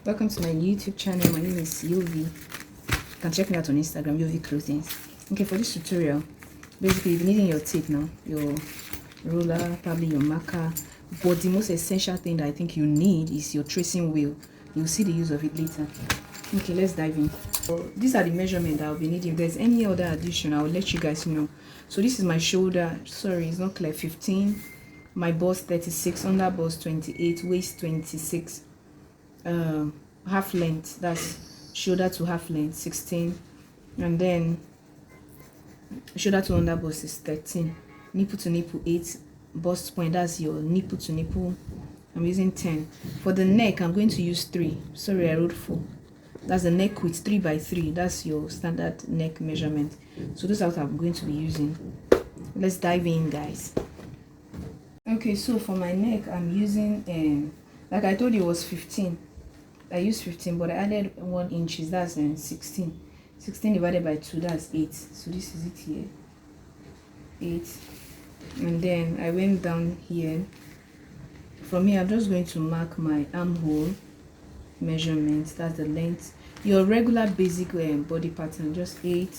Welcome to my YouTube channel. My name is Yovee. You can check me out on Instagram, Yovee Clothing. Okay, for this tutorial, basically you'll be needing your tape now, your ruler, probably your marker, but the most essential thing that I think you need is your tracing wheel. You'll see the use of it later. Okay, let's dive in. So these are the measurements that I'll be needing. If there's any other addition, I'll let you guys know. So this is my shoulder, sorry, it's not clear, 15, my bust 36, under bust 28, waist 26, half length, that's shoulder to half length 16, and then shoulder to under bust is 13, nipple to nipple 8, bust point, that's your nipple to nipple, I'm using 10. For the neck, I'm going to use 3, sorry I wrote 4, that's the neck width, 3 by 3, that's your standard neck measurement. So this is what I'm going to be using. Let's dive in, guys. Okay, so for my neck, I'm using like I told you, it was 15. I used 15, but I added 1 inches, that's 16. 16 divided by 2, that's 8. So this is it here, 8. And then I went down here. From here, I'm just going to mark my armhole measurement, that's the length. Your regular basic body pattern, just 8.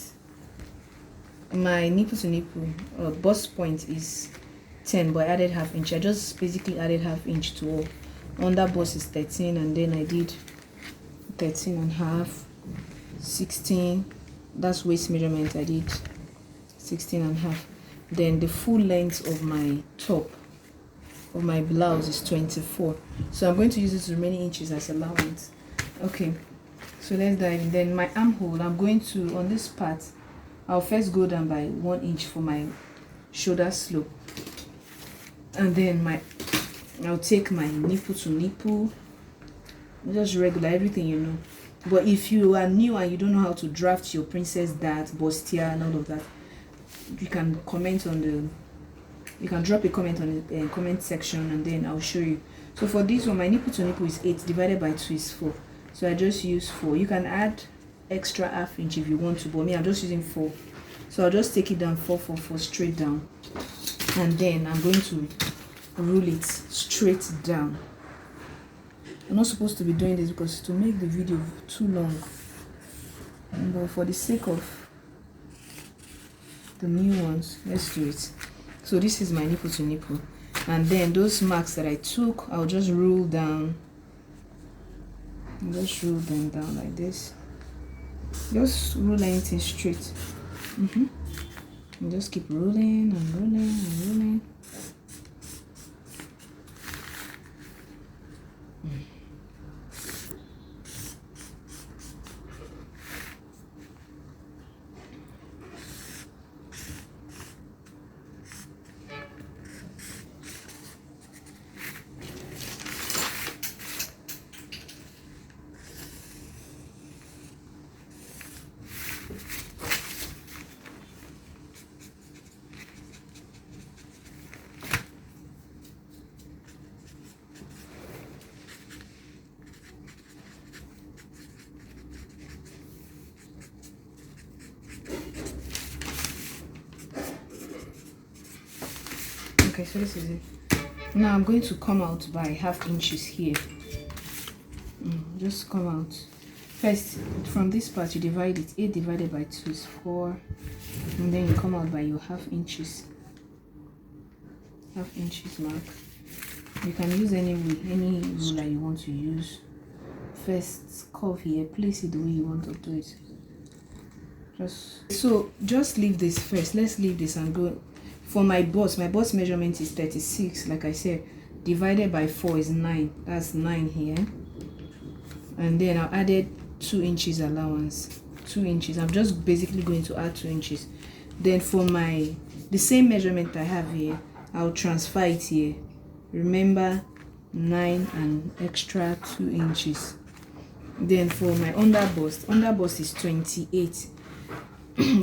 My nipple to nipple bust point is 10, but I added half inch. I just basically added half inch to all. Under bust is 13, and then I did 13 and half, 16, that's waist measurement, I did 16 and half. Then the full length of my top of my blouse is 24, so I'm going to use this remaining inches as allowance. Okay, so let's dive in. Then my armhole, I'm going to, on this part, I'll first go down by 1 inch for my shoulder slope, and then I'll take my nipple to nipple, just regular, everything you know. But if you are new and you don't know how to draft your princess dart, bustier and all of that, you can comment on you can drop a comment on the comment section, and then I'll show you. So for this one, my nipple to nipple is 8, divided by 2 is 4, so I just use 4. You can add extra half inch if you want to, but me, I'm just using 4, so I'll just take it down 4 4 4 straight down, and then I'm going to rule it straight down. I'm not supposed to be doing this because to make the video too long, but for the sake of the new ones, let's do it. So this is my nipple to nipple, and then those marks that I took, I'll just rule down. Just rule them down like this. Just rule anything straight. And just keep ruling and ruling and ruling. Okay, so this is it. Now I'm going to come out by half inches here. Just come out. First, from this part, you divide it. 8 divided by 2 is 4. And then you come out by your half inches. Half inches mark. You can use any ruler you want to use. First, curve here. Place it the way you want to do it. Just leave this first. Let's leave this and go. For my bust measurement is 36, like I said, divided by 4 is 9, that's 9 here, and then I added 2 inches allowance, 2 inches. I'm just basically going to add 2 inches. Then for the same measurement I have here, I'll transfer it here. Remember, 9 and extra 2 inches. Then for my under bust is 28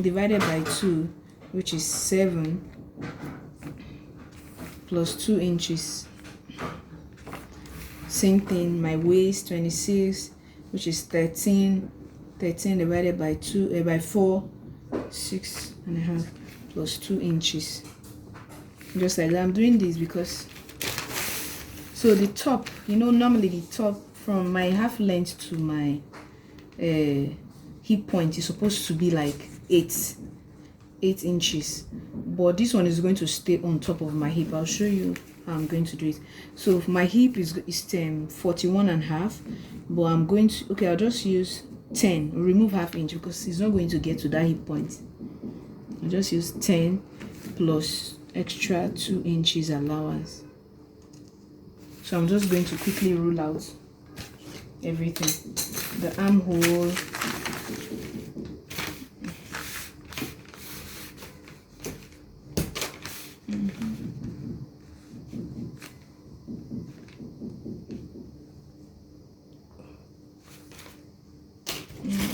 divided by 2, which is 7, plus 2 inches. Same thing, my waist 26, which is 13 divided by 2 by 4, 6 and a half, plus 2 inches. Just like that. I'm doing this because, so the top, you know, normally the top from my half length to my hip point is supposed to be like 8 inches, but this one is going to stay on top of my hip. I'll show you how I'm going to do it. So my hip is 41.5, but I'm going to, okay, I'll just use 10, remove half inch because it's not going to get to that hip point. I'll just use 10 plus extra 2 inches allowance. So I'm just going to quickly rule out everything. The armhole,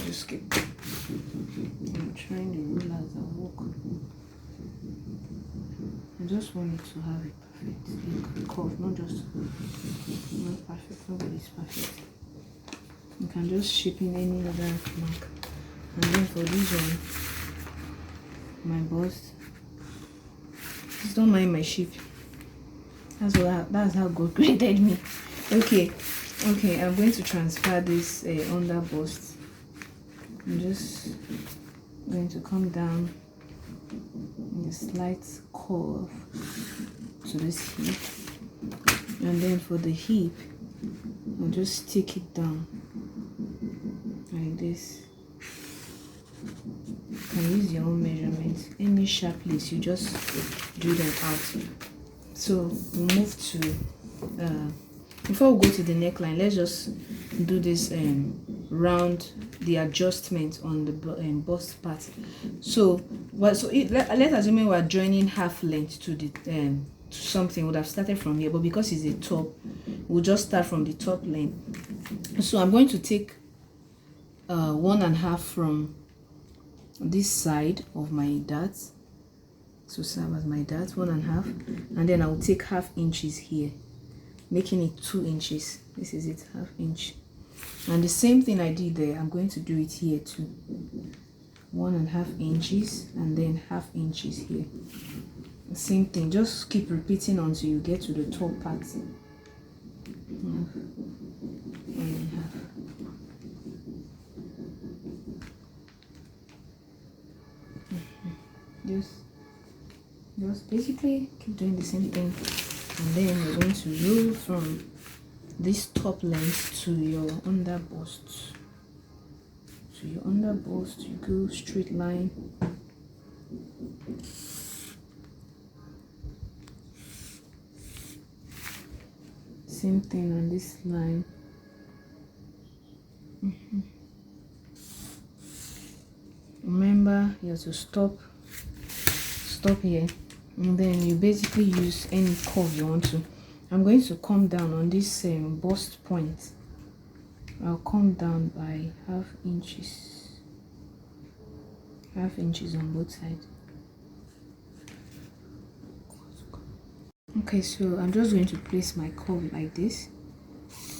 just keep, I'm trying to rule out the walk. I just want it to have a perfect curve, not just not perfect, nobody's perfect. You can just shape in any other mark. And then for this one, my bust, just don't mind my shape. That's how God created me. Okay, I'm going to transfer this under bust. I'm just going to come down in a slight curve to this hip, and then for the hip I'll just stick it down like this. You can use your own measurements. Any sharp place, you just do them out. So we'll move to before we go to the neckline, let's just do this round the adjustment on the bust part. So let's assume we're joining half length to the to something. Would have started from here, but because it's a top, we'll just start from the top length. So I'm going to take 1.5 from this side of my dart, so serve as my dart, 1.5, and then I'll take half inches here, making it 2 inches. This is it, half inch. And the same thing I did there, I'm going to do it here too. 1.5 inches and then half inches here. The same thing, just keep repeating until you get to the top part. 1.5. Just basically keep doing the same thing, and then you're going to roll from this top length to your under bust. So your under bust, you go straight line. Same thing on this line. Remember, you have to stop here, and then you basically use any curve you want to. I'm going to come down on this bust point. I'll come down by half inches on both sides. Okay, so I'm just going to place my curve like this,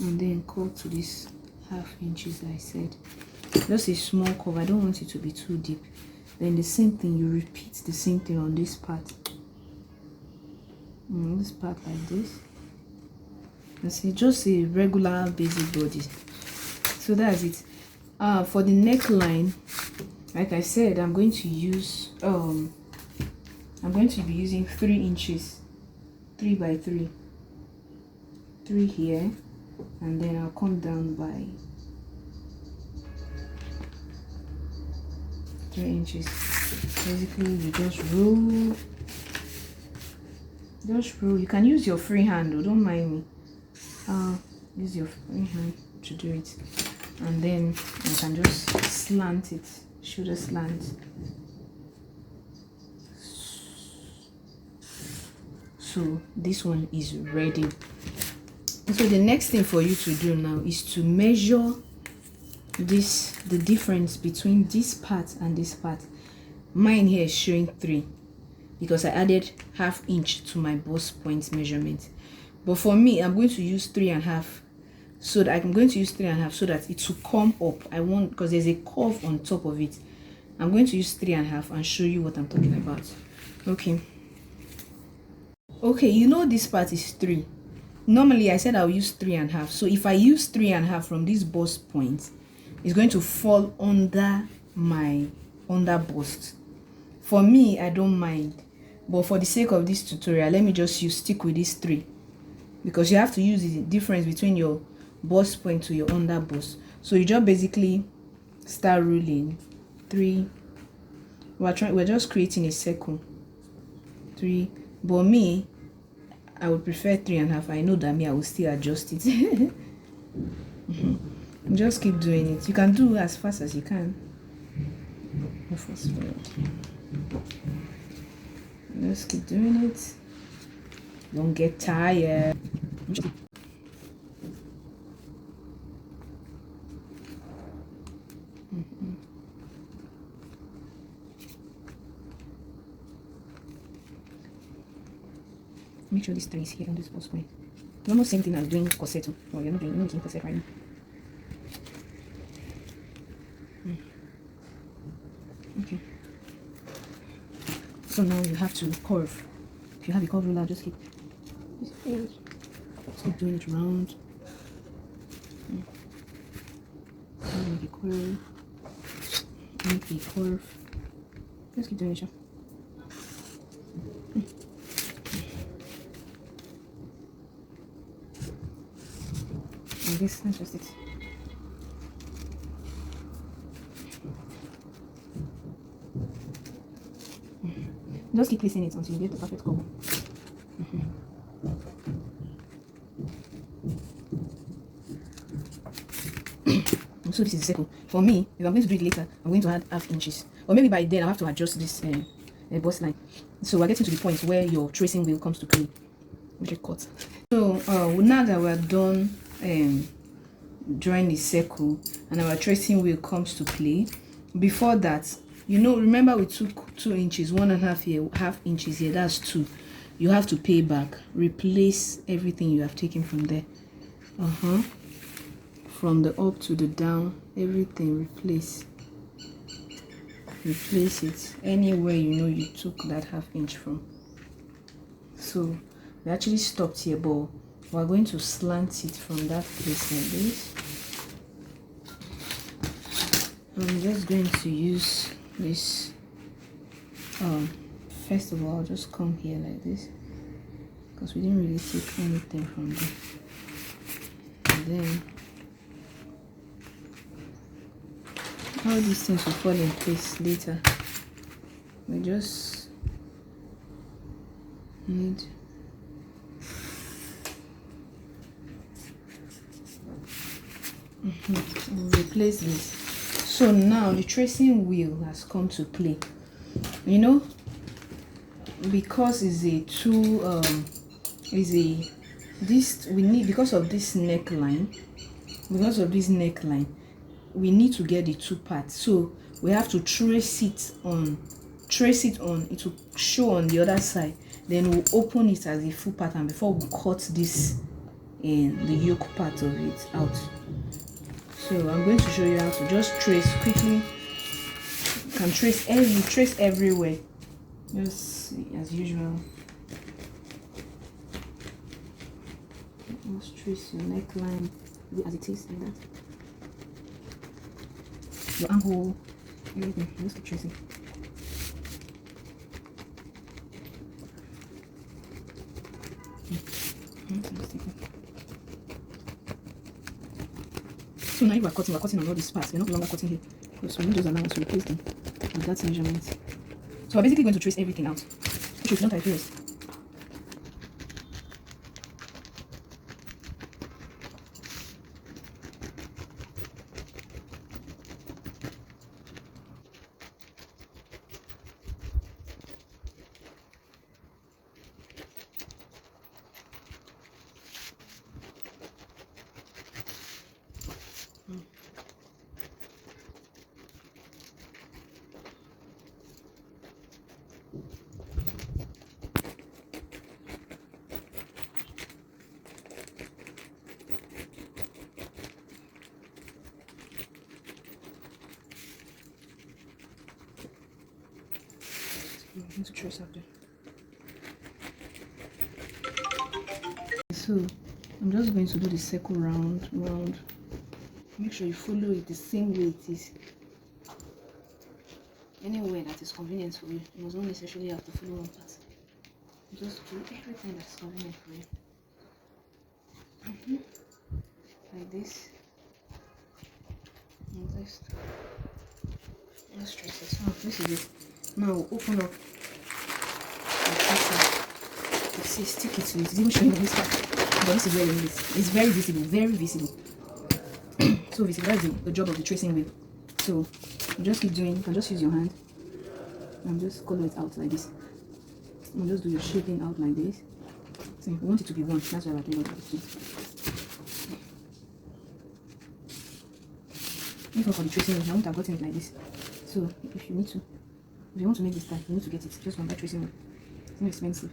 and then curve to this half inches I said. Just a small curve, I don't want it to be too deep. Then the same thing, you repeat the same thing on this part. This part like this. That's it, just a regular basic body. So that's it. For the neckline, like I said, I'm going to use I'm going to be using 3 inches, 3 by 3 here, and then I'll come down by 3 inches. Basically, you just roll. You can use your free hand, though, don't mind me. Use your free hand to do it, and then you can just slant it, shoulder slant. So this one is ready. So the next thing for you to do now is to measure the difference between this part and this part. Mine here is showing 3 because I added half inch to my bust point measurement, but for me I'm going to use 3.5. so that I'm going to use 3.5 so that it will come up. I want, because there's a curve on top of it, I'm going to use 3.5 and show you what I'm talking about. Okay, you know this part is 3, normally I said I'll use 3.5. So if I use 3.5 from this bust point, it's going to fall under my bust. For me, I don't mind, but for the sake of this tutorial, let me just stick with this 3, because you have to use the difference between your bust point to your under bust. So you just basically start ruling 3. We're just creating a circle. 3, but me, I would prefer 3.5. I know that I will still adjust it. Just keep doing it. You can do as fast as you can. Fast forward. Just keep doing it. Don't get tired. Make sure this 3 is here on this post point. It's almost same thing as doing corset. Oh, you're not making corset right now. Okay. So now you have to curve. If you have a curve ruler, just keep doing it round. Make a curve. Make a curve. Just keep doing it. And this, that's just it. Just keep placing it until you get the perfect curve. So this is the circle. For me, if I'm going to do it later, I'm going to add ½ inches, or maybe by then I'll have to adjust this bust line. So we're getting to the point where your tracing wheel comes to play, which is cut. So now that we're done drawing the circle and our tracing wheel comes to play, before that, remember we took 2 inches, 1.5 here, ½ inches here, that's 2. You have to pay back, replace everything you have taken from there. From the up to the down, everything replace it anywhere you took that ½ inch from. So we actually stopped here, but we're going to slant it from that place like this. I'm just going to use this. First of all, I'll just come here like this, because we didn't really take anything from there. And then all these things will fall in place later. We just need we'll replace this. So now the tracing wheel has come to play. Because it's a because of this neckline, we need to get the 2 parts. So we have to trace it on, it will show on the other side, then we'll open it as a full pattern before we cut this in the yoke part of it out. So I'm going to show you how to just trace quickly. You can trace everywhere, just as usual. Just trace your neckline as it is, like that. Your armhole, everything. Just keep tracing. So now we're cutting on all these parts. We're no longer cutting here, because we need those allowance to replace them with that measurement. So we're basically going to trace everything out, which is not ideal. I need to trace out there. So I'm just going to do the circle round. Make sure you follow it the same way it is. Anywhere that is convenient for you. You must not necessarily have to follow one part. Just do everything that's convenient for you. Like this. And let's trace it. Oh, this is it. Now open up the pattern. You see, stick it to it. It's even showing on this part. But this is where it's very visible, very visible. So visible. That's the job of the tracing wheel. So you just keep doing. You can just use your hand and just color it out like this. And just do your shaping out like this. So we want it to be one. That's why we're doing it. If not for the tracing wheel, I wouldn't have gotten it like this. So if you want to make this type, you need to get it just from that tracing wheel. It's not expensive.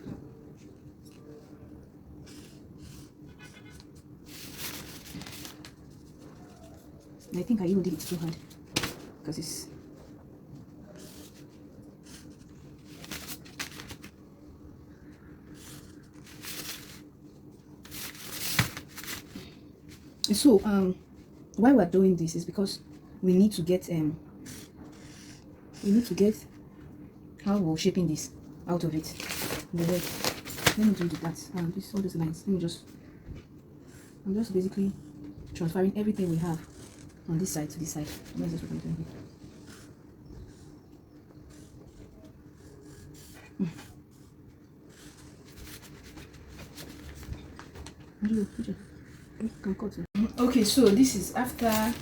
And I think I even did it too hard because it's so why we're doing this is because we need to get how we're shaping this out of it. Let me do that. This all these lines. I'm just basically transferring everything we have on this side to this side. That's just what I'm doing here. Okay, so this is after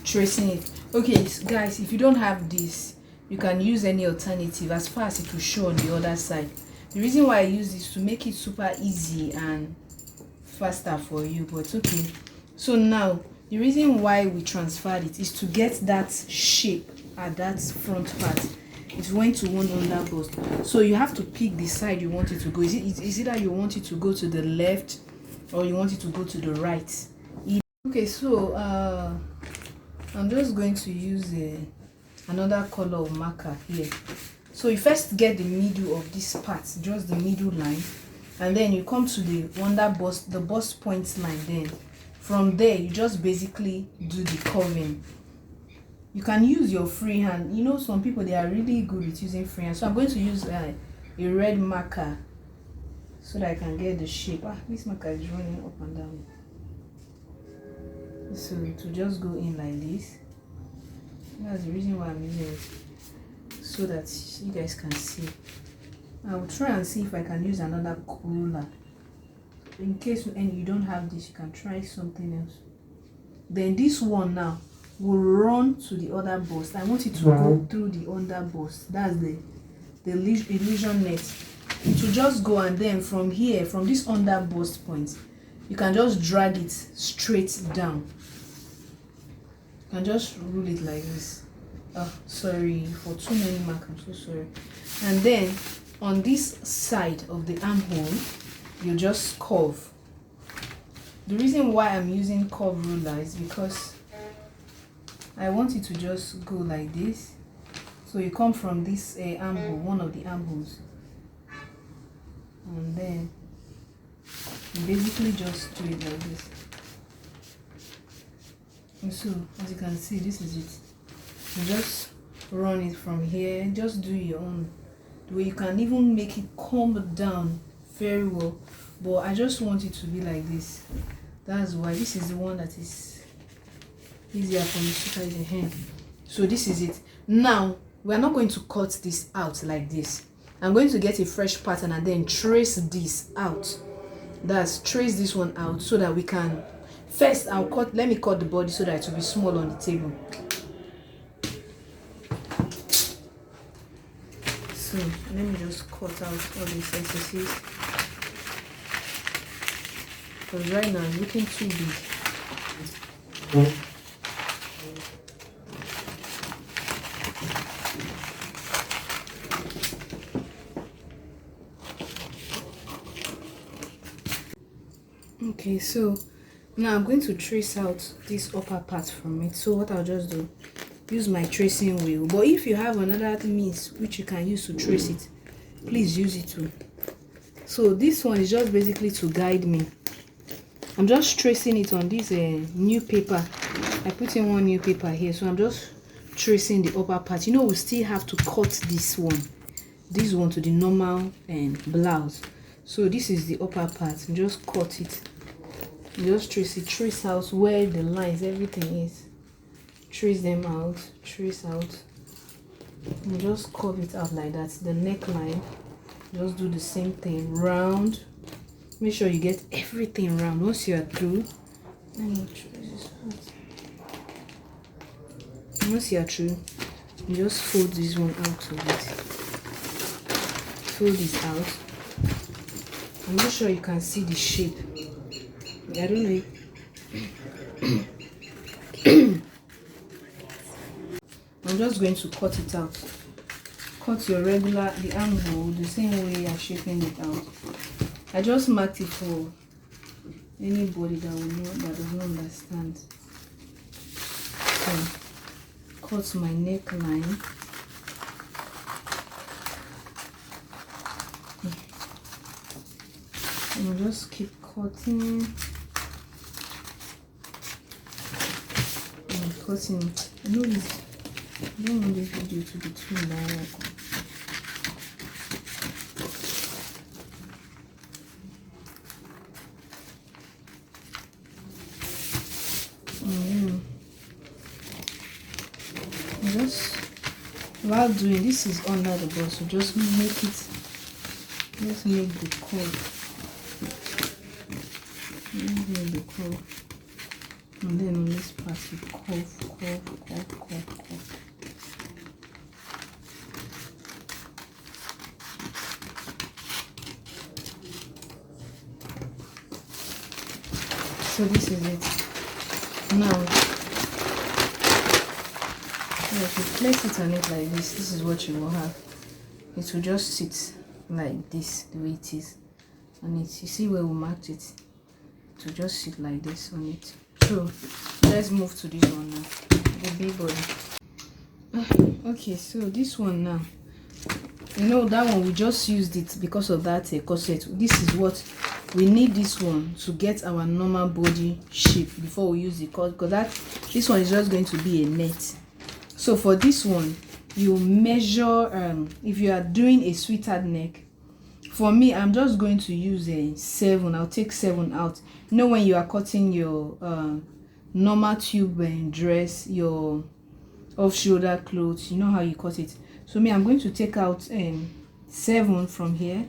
tracing it. Okay, guys, if you don't have this, you can use any alternative as far as it will show on the other side. The reason why I use this to make it super easy and faster for you, but it's okay. So now the reason why we transferred it is to get that shape at that front part. It went to one under bust, so you have to pick the side you want it to go. Is it that you want it to go to the left or you want it to go to the right? Okay, so I'm just going to use another color of marker here. So you first get the middle of this part, just the middle line, and then you come to the under bust, the bust point line. Then from there you just basically do the curving. You can use your free hand. You know, some people, they are really good with using free hand. So I'm going to use a red marker so that I can get the shape. This marker is running up and down. So to just go in like this. That's the reason why I'm using it, so that you guys can see. I will try and see if I can use another ruler. In case you don't have this, you can try something else. Then this one now will run to the other bust. I want it to go through the under bust. That's the illusion net. To just go, and then from here, from this under bust point, you can just drag it straight down. You can just rule it like this. Oh, sorry for too many marks. I'm so sorry. And then on this side of the armhole, you just curve. The reason why I'm using curve ruler is because I want it to just go like this. So you come from this armhole, one of the armholes, and then you basically just do it like this. And so as you can see, this is it. You just run it from here. Just do your own. The way you can even make it come down very well, but I just want it to be like this. That's why this is the one that is easier for me to tie the hand. So this is it. Now we are not going to cut this out like this. I'm going to get a fresh pattern and then trace this out. That's trace this one out so that we can first let me cut the body so that it will be small on the table. So let me just cut out all these excesses, because right now it's looking too big. Okay, so now I'm going to trace out this upper part from it. So what I'll just do, use my tracing wheel. But if you have another means which you can use to trace it, please use it too. So this one is just basically to guide me I'm just tracing it on this new paper. I put in one new paper here, so I'm just tracing the upper part. You know, we still have to cut this one to the normal blouse. So this is the upper part. Just cut it. Just trace out where the lines, everything is. Trace them out, trace out, and just curve it out like that. The neckline, just do the same thing, round. Make sure you get everything round. Once you are through, once you are through, you just fold this one out of it. Fold this out. I'm not sure you can see the shape. I don't know if I'm just going to cut it out. Cut your regular, the angle, the same way you're shaping it out. I just marked it for anybody that will know, that does not understand. So, cut my neckline. And I'll just keep cutting. And cutting. I know this. I don't want this video to be too long. Just while doing this is under the bust, so just make it. Just make the curve. Make the curve. And then on this part, you curve. So this is it. Now, if you place it on it like this is what you will have. It will just sit like this, the way it is on it. You see where we marked it? It will just sit like this on it. So let's move to this one now, the big body. Okay, so this one now, you know that one we just used it because of that corset. This is what we need, this one to get our normal body shape before we use the cut, because this one is just going to be a net. So for this one, you measure, if you are doing a sweater neck, for me I'm just going to use a 7. I'll take 7 out. You know, when you are cutting your normal tube and dress, your off-shoulder clothes, you know how you cut it. So me, I'm going to take out 7 from here.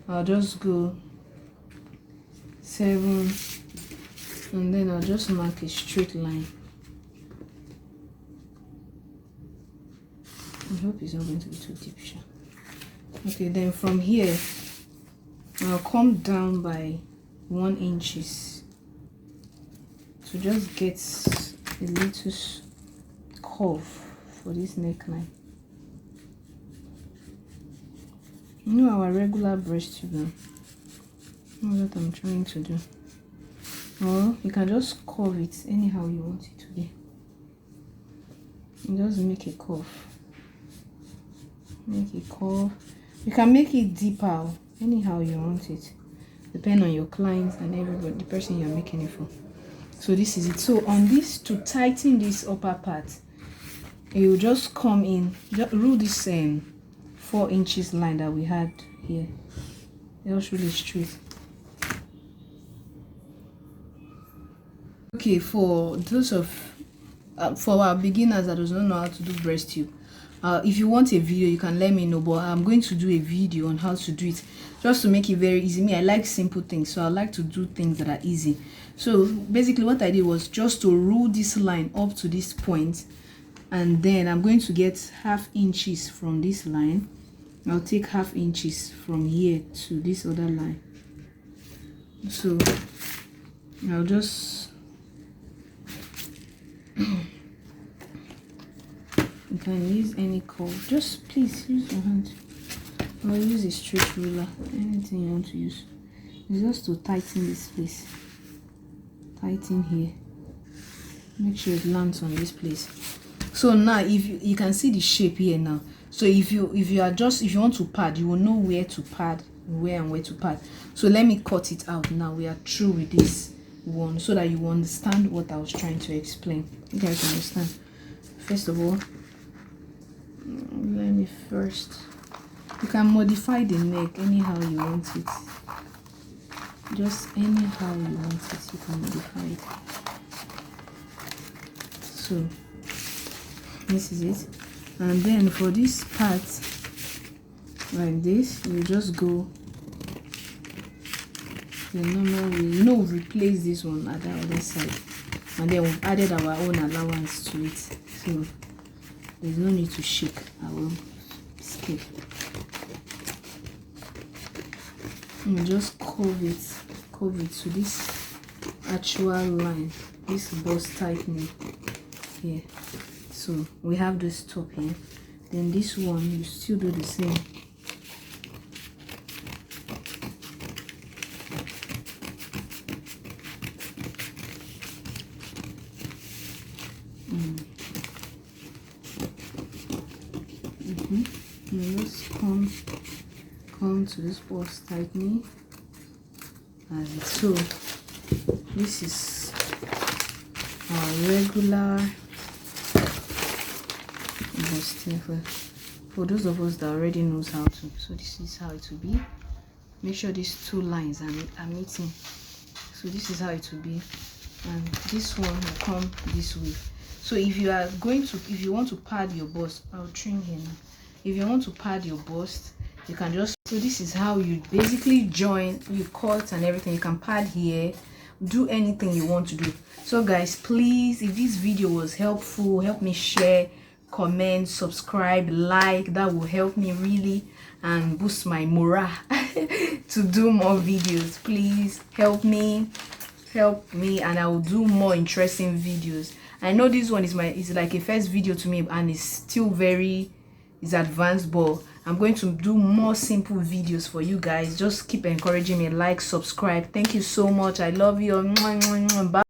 I'll just go 7, and then I'll just mark a straight line. I hope it's not going to be too deep. Okay, then from here I'll come down by 1 inches to just get a little curve for this neckline. You know, our regular breast tube now. That's what I'm trying to do. Or you can just curve it anyhow you want it to be. You just make a curve. Make a curve. You can make it deeper anyhow you want it, depending on your clients and everybody, the person you're making it for. So this is it. So on this, to tighten this upper part, you just come in, just rule this 4 inches line that we had here. Just really straight. Okay, for those of for our beginners that does not know how to do breast tube, if you want a video, you can let me know, but I'm going to do a video on how to do it, just to make it very easy. Me, I like simple things, so I like to do things that are easy. So basically what I did was just to rule this line up to this point, and then I'm going to get 1/2 inches from this line. I'll take 1/2 inches from here to this other line. So I'll just you can use any curve, just please use your hand, or use a straight ruler, anything you want to use. It's just to tighten this place. Tighten here, make sure it lands on this place. So now if you can see the shape here now. So if you want to pad, you will know where to pad, where to pad. So let me cut it out now. We are through with this. one so that you understand what I was trying to explain. You guys understand? First of all, let me first, you can modify the neck anyhow you want it. Just anyhow you want it, you can modify it. So this is it. And then for this part like this, you just go the normal way. You know, we've replaced this one at the other side, and then we've added our own allowance to it, so there's no need to shake. I will skip. You just curve it to this actual line, this bust tightening here. So we have this top here, then this one you still do the same. And just come to this bust tightening as it. So this is our regular bust for those of us that already knows how to. So this is how it will be. Make sure these two lines are meeting. So this is how it will be, and this one will come this way. So if you are going to, if you want to pad your bust, I'll trim here now. If you want to pad your bust, you can just, so this is how you basically join, you cut and everything. You can pad here, do anything you want to do. So guys, please, if this video was helpful, help me share, comment, subscribe, like. That will help me really and boost my morale to do more videos. Please help me, and I will do more interesting videos. I know this one is like a first video to me, and it's still very advanced, but I'm going to do more simple videos for you guys. Just keep encouraging me, like, subscribe. Thank you so much. I love you. Bye.